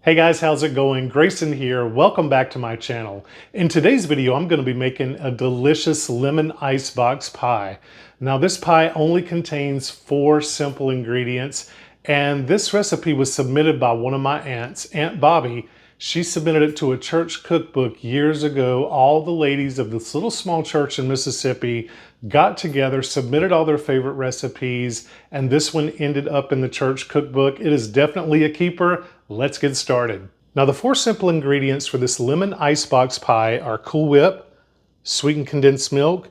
Hey guys, how's it going? Grayson here. Welcome back to my channel. In today's video, I'm going to be making a delicious lemon icebox pie. Now this pie only contains 4 simple ingredients, and this recipe was submitted by one of my aunts, Aunt Bobby. She submitted it to a church cookbook years ago. All the ladies of this little small church in Mississippi got together, submitted all their favorite recipes, and this one ended up in the church cookbook. It is definitely a keeper. Let's get started. Now the 4 simple ingredients for this lemon icebox pie are Cool Whip, sweetened condensed milk,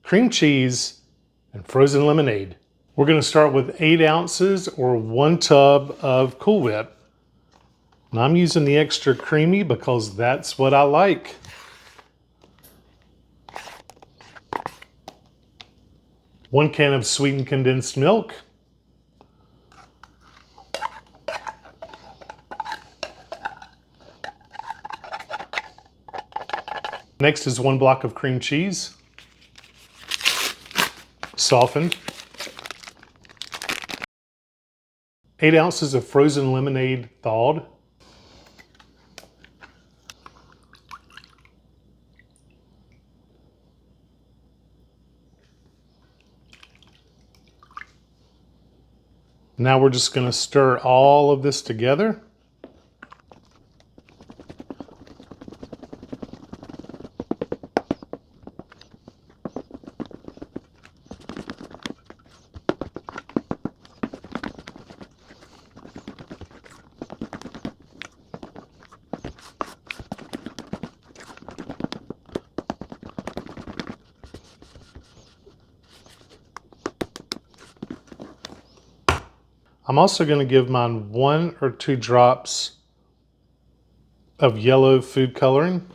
cream cheese, and frozen lemonade. We're going to start with 8 ounces or 1 tub of Cool Whip. And I'm using the extra creamy because that's what I like. One can of sweetened condensed milk. Next is 1 block of cream cheese, softened. 8 ounces of frozen lemonade, thawed. Now we're just going to stir all of this together. I'm also going to give mine 1 or 2 drops of yellow food coloring.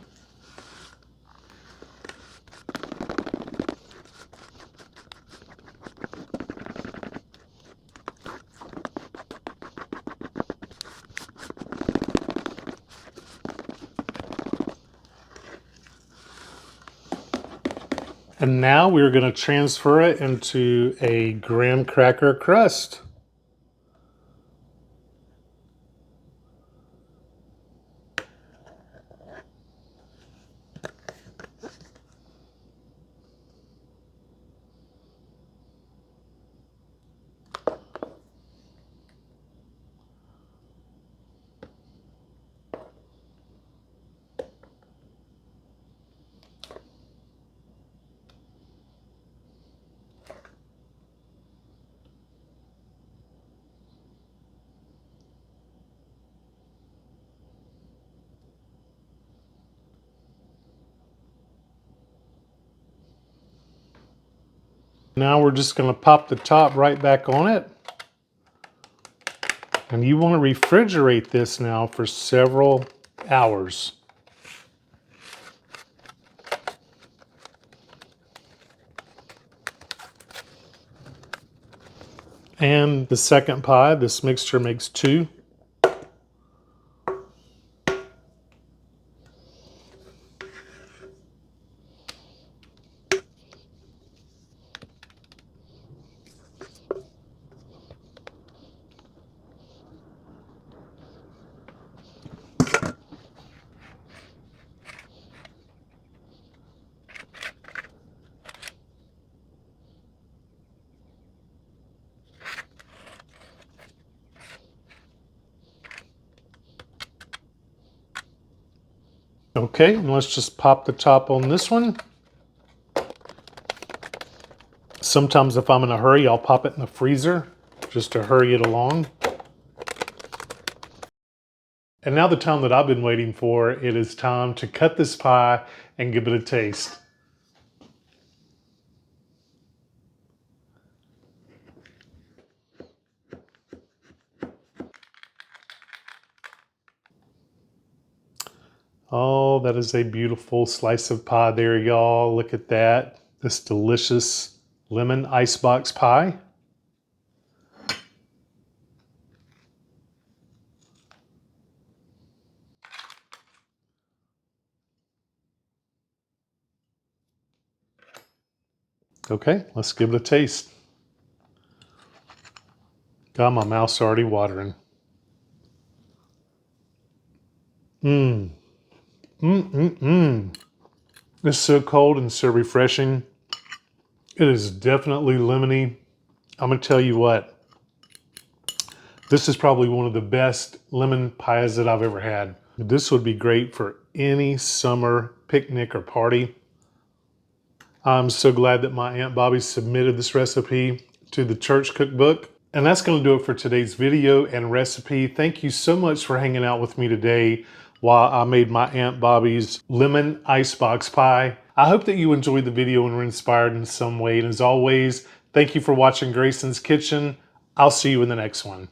And now we're going to transfer it into a graham cracker crust. Now we're just going to pop the top right back on it. And you want to refrigerate this now for several hours. And the second pie, this mixture makes 2. Okay, and let's just pop the top on this one. Sometimes if I'm in a hurry, I'll pop it in the freezer just to hurry it along. And now the time that I've been waiting for, it is time to cut this pie and give it a taste. Oh, that is a beautiful slice of pie there, y'all. Look at that. This delicious lemon icebox pie. Okay, let's give it a taste. God, my mouth's already watering. Mmm. Mmm. It's so cold and so refreshing. It is definitely lemony. I'm gonna tell you what, this is probably one of the best lemon pies that I've ever had. This would be great for any summer picnic or party. I'm so glad that my Aunt Bobby submitted this recipe to the church cookbook. And that's going to do it for today's video and recipe. Thank you so much for hanging out with me today while I made my Aunt Bobby's lemon icebox pie. I hope that you enjoyed the video and were inspired in some way. And as always, thank you for watching Grayson's Kitchen. I'll see you in the next one.